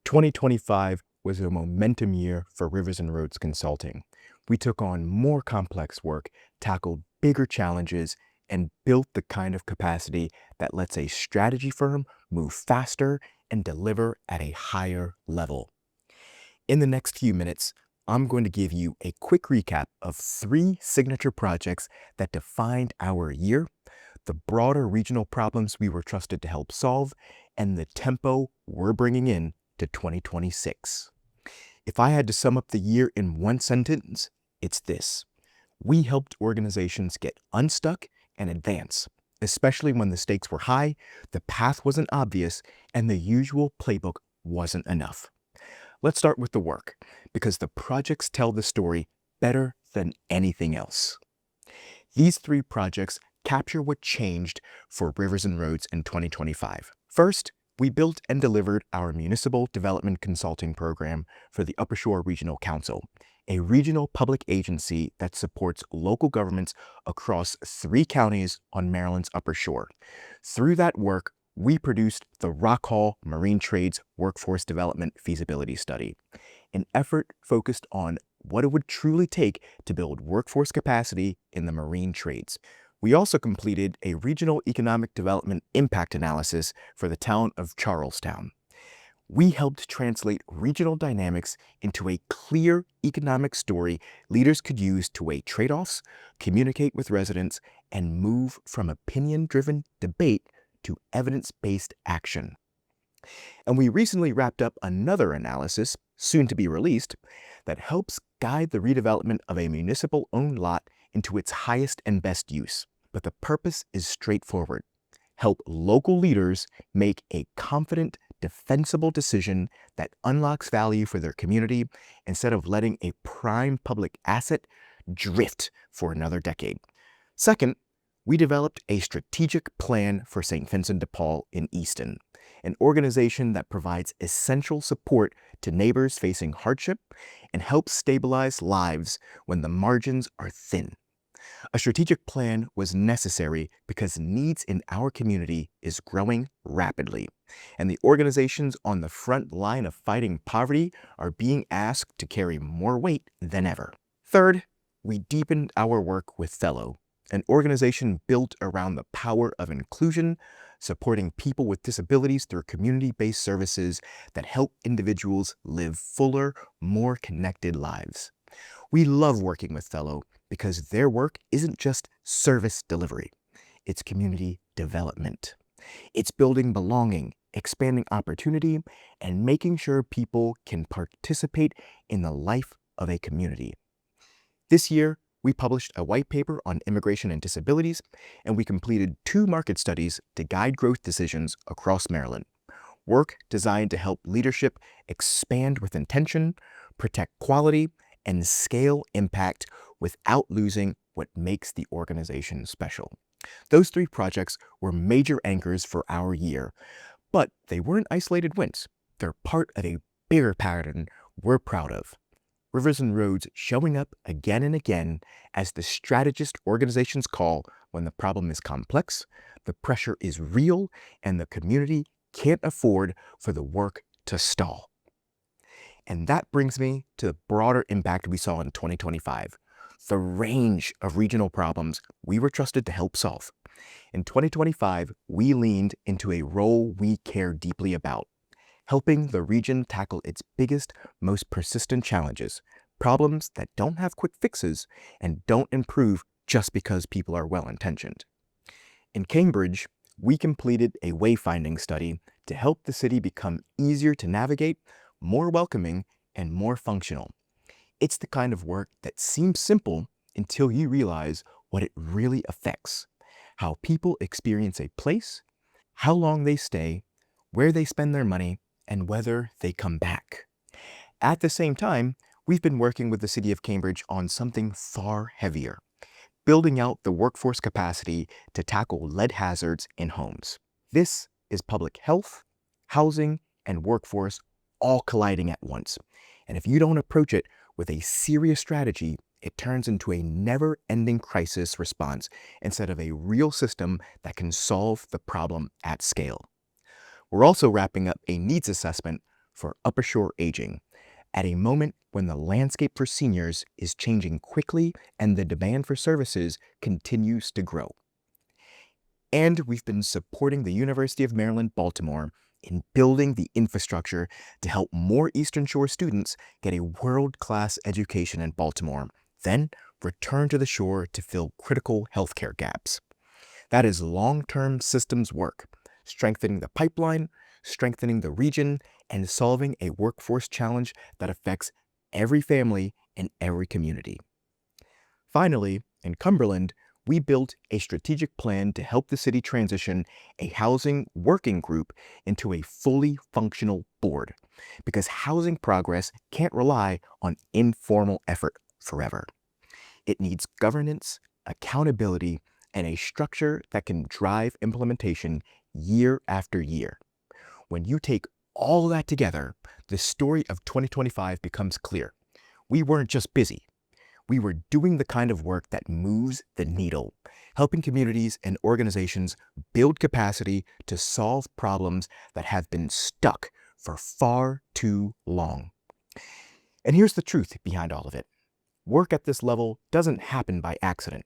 2025 was a momentum year for Rivers and Roads Consulting. We took on more complex work, tackled bigger challenges, and built the kind of capacity that lets a strategy firm move faster and deliver at a higher level. In the next few minutes, I'm going to give you a quick recap of 3 signature projects that defined our year, the broader regional problems we were trusted to help solve, and the tempo we're bringing in to 2026. If I had to sum up the year in one sentence, it's this: we helped organizations get unstuck and advance, especially when the stakes were high, the path wasn't obvious, and the usual playbook wasn't enough. Let's start with the work, because the projects tell the story better than anything else. These 3 projects capture what changed for Rivers and Roads in 2025. First, we built and delivered our Municipal Development Consulting Program for the Upper Shore Regional Council, a regional public agency that supports local governments across 3 counties on Maryland's Upper Shore. Through that work, we produced the Rock Hall Marine Trades Workforce Development Feasibility Study, an effort focused on what it would truly take to build workforce capacity in the marine trades. We also completed a regional economic development impact analysis for the town of Charlestown. We helped translate regional dynamics into a clear economic story leaders could use to weigh trade-offs, communicate with residents, and move from opinion-driven debate to evidence-based action. And we recently wrapped up another analysis, soon to be released, that helps guide the redevelopment of a municipal-owned lot into its highest and best use. But the purpose is straightforward: help local leaders make a confident, defensible decision that unlocks value for their community instead of letting a prime public asset drift for another decade. Second, we developed a strategic plan for St. Vincent de Paul in Easton, an organization that provides essential support to neighbors facing hardship and helps stabilize lives when the margins are thin. A strategic plan was necessary because needs in our community is growing rapidly, and the organizations on the front line of fighting poverty are being asked to carry more weight than ever. Third, we deepened our work with Fellow, an organization built around the power of inclusion, supporting people with disabilities through community-based services that help individuals live fuller, more connected lives. We love working with Fellow because their work isn't just service delivery, it's community development. It's building belonging, expanding opportunity, and making sure people can participate in the life of a community. This year, we published a white paper on immigration and disabilities, and we completed 2 market studies to guide growth decisions across Maryland. Work designed to help leadership expand with intention, protect quality, and scale impact without losing what makes the organization special. Those 3 projects were major anchors for our year, but they weren't isolated wins. They're part of a bigger pattern we're proud of: Rivers and Roads showing up again and again as the strategist organizations call when the problem is complex, the pressure is real, and the community can't afford for the work to stall. And that brings me to the broader impact we saw in 2025, the range of regional problems we were trusted to help solve. In 2025, we leaned into a role we care deeply about: helping the region tackle its biggest, most persistent challenges, problems that don't have quick fixes and don't improve just because people are well-intentioned. In Cambridge, we completed a wayfinding study to help the city become easier to navigate, more welcoming, and more functional. It's the kind of work that seems simple until you realize what it really affects: how people experience a place, how long they stay, where they spend their money, and whether they come back. At the same time, we've been working with the City of Cambridge on something far heavier: building out the workforce capacity to tackle lead hazards in homes. This is public health, housing, and workforce all colliding at once. And if you don't approach it with a serious strategy, it turns into a never-ending crisis response instead of a real system that can solve the problem at scale. We're also wrapping up a needs assessment for Upper Shore aging, at a moment when the landscape for seniors is changing quickly and the demand for services continues to grow. And we've been supporting the University of Maryland, Baltimore in building the infrastructure to help more Eastern Shore students get a world-class education in Baltimore, then return to the shore to fill critical healthcare gaps. That is long-term systems work, strengthening the pipeline, strengthening the region, and solving a workforce challenge that affects every family and every community. Finally, in Cumberland, we built a strategic plan to help the city transition a housing working group into a fully functional board, because housing progress can't rely on informal effort forever. It needs governance, accountability, and a structure that can drive implementation year after year. When you take all that together, the story of 2025 becomes clear. We weren't just busy. We were doing the kind of work that moves the needle, helping communities and organizations build capacity to solve problems that have been stuck for far too long. And here's the truth behind all of it. Work at this level doesn't happen by accident.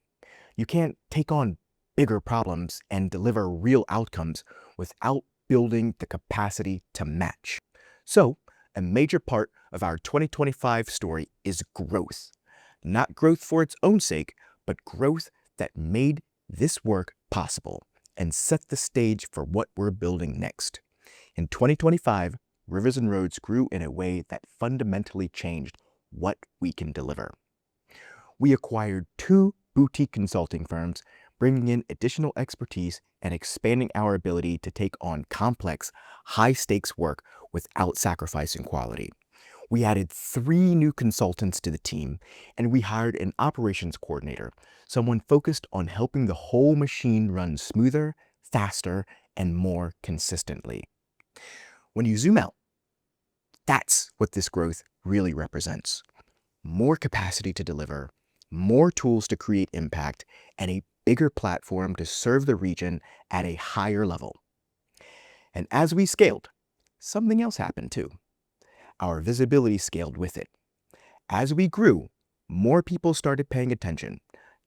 You can't take on bigger problems and deliver real outcomes without building the capacity to match. So, a major part of our 2025 story is growth. Not growth for its own sake, but growth that made this work possible and set the stage for what we're building next. In 2025, Rivers and Roads grew in a way that fundamentally changed what we can deliver. We acquired 2 boutique consulting firms, bringing in additional expertise and expanding our ability to take on complex, high-stakes work without sacrificing quality. We added 3 new consultants to the team, and we hired an operations coordinator, someone focused on helping the whole machine run smoother, faster, and more consistently. When you zoom out, that's what this growth really represents. More capacity to deliver, more tools to create impact, and a bigger platform to serve the region at a higher level. And as we scaled, something else happened too. Our visibility scaled with it. As we grew, more people started paying attention,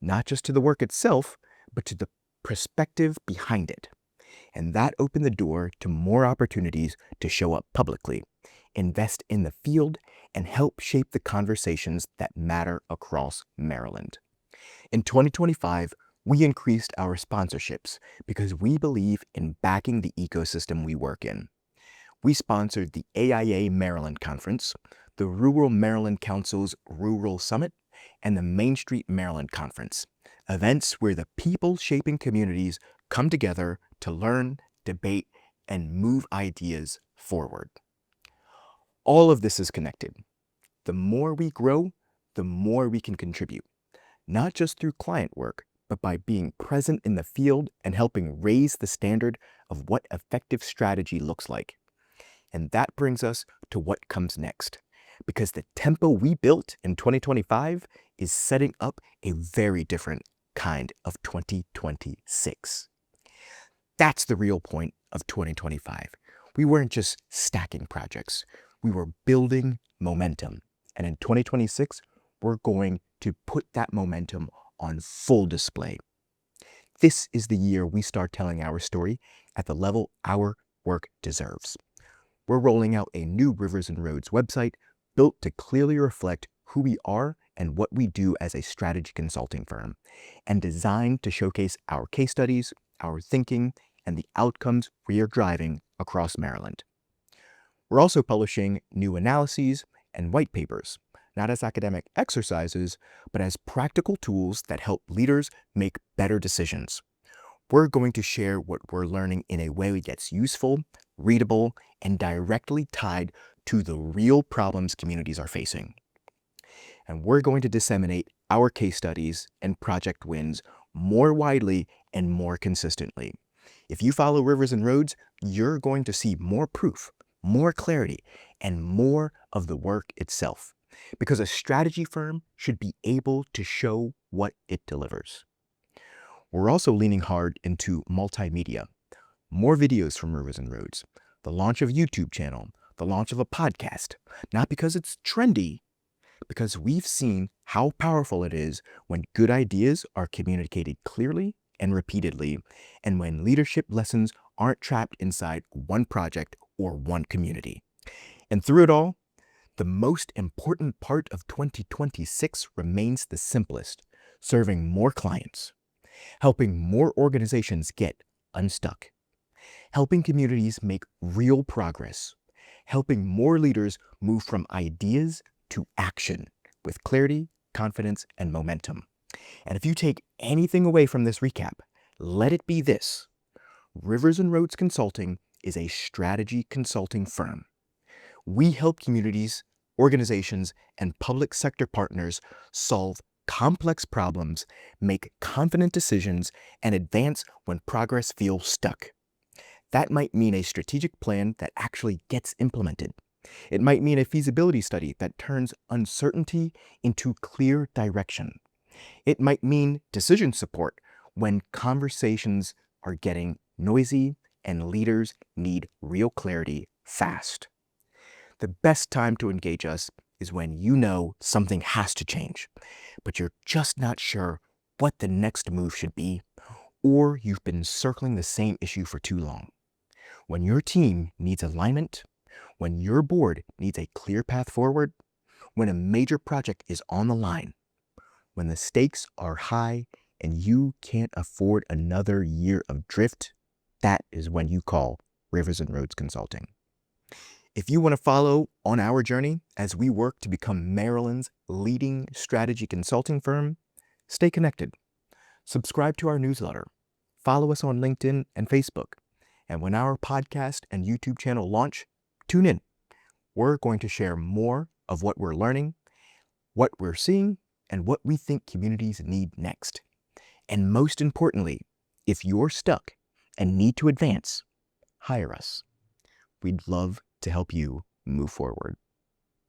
not just to the work itself, but to the perspective behind it. And that opened the door to more opportunities to show up publicly, invest in the field, and help shape the conversations that matter across Maryland. In 2025, we increased our sponsorships because we believe in backing the ecosystem we work in. We sponsored the AIA Maryland Conference, the Rural Maryland Council's Rural Summit, and the Main Street Maryland Conference, events where the people shaping communities come together to learn, debate, and move ideas forward. All of this is connected. The more we grow, the more we can contribute, not just through client work, but by being present in the field and helping raise the standard of what effective strategy looks like. And that brings us to what comes next, because the tempo we built in 2025 is setting up a very different kind of 2026. That's the real point of 2025. We weren't just stacking projects. We were building momentum. And in 2026, we're going to put that momentum on full display. This is the year we start telling our story at the level our work deserves. We're rolling out a new Rivers and Roads website built to clearly reflect who we are and what we do as a strategy consulting firm, and designed to showcase our case studies, our thinking, and the outcomes we are driving across Maryland. We're also publishing new analyses and white papers, not as academic exercises, but as practical tools that help leaders make better decisions. We're going to share what we're learning in a way that's useful, readable, and directly tied to the real problems communities are facing. And we're going to disseminate our case studies and project wins more widely and more consistently. If you follow Rivers and Roads, you're going to see more proof, more clarity, and more of the work itself. Because a strategy firm should be able to show what it delivers. We're also leaning hard into multimedia. More videos from Rivers and Roads, the launch of a YouTube channel, the launch of a podcast, not because it's trendy, because we've seen how powerful it is when good ideas are communicated clearly and repeatedly, and when leadership lessons aren't trapped inside one project or one community. And through it all, the most important part of 2026 remains the simplest: serving more clients, helping more organizations get unstuck, helping communities make real progress, helping more leaders move from ideas to action with clarity, confidence, and momentum. And if you take anything away from this recap, let it be this: Rivers and Roads Consulting is a strategy consulting firm. We help communities, organizations, and public sector partners solve complex problems, make confident decisions, and advance when progress feels stuck. That might mean a strategic plan that actually gets implemented. It might mean a feasibility study that turns uncertainty into clear direction. It might mean decision support when conversations are getting noisy and leaders need real clarity fast. The best time to engage us is when you know something has to change, but you're just not sure what the next move should be, or you've been circling the same issue for too long. When your team needs alignment, when your board needs a clear path forward, when a major project is on the line, when the stakes are high and you can't afford another year of drift, that is when you call Rivers and Roads Consulting. If you want to follow on our journey as we work to become Maryland's leading strategy consulting firm, stay connected. Subscribe to our newsletter. Follow us on LinkedIn and Facebook. And when our podcast and YouTube channel launch, tune in. We're going to share more of what we're learning, what we're seeing, and what we think communities need next. And most importantly, if you're stuck and need to advance, hire us. We'd love to help you move forward.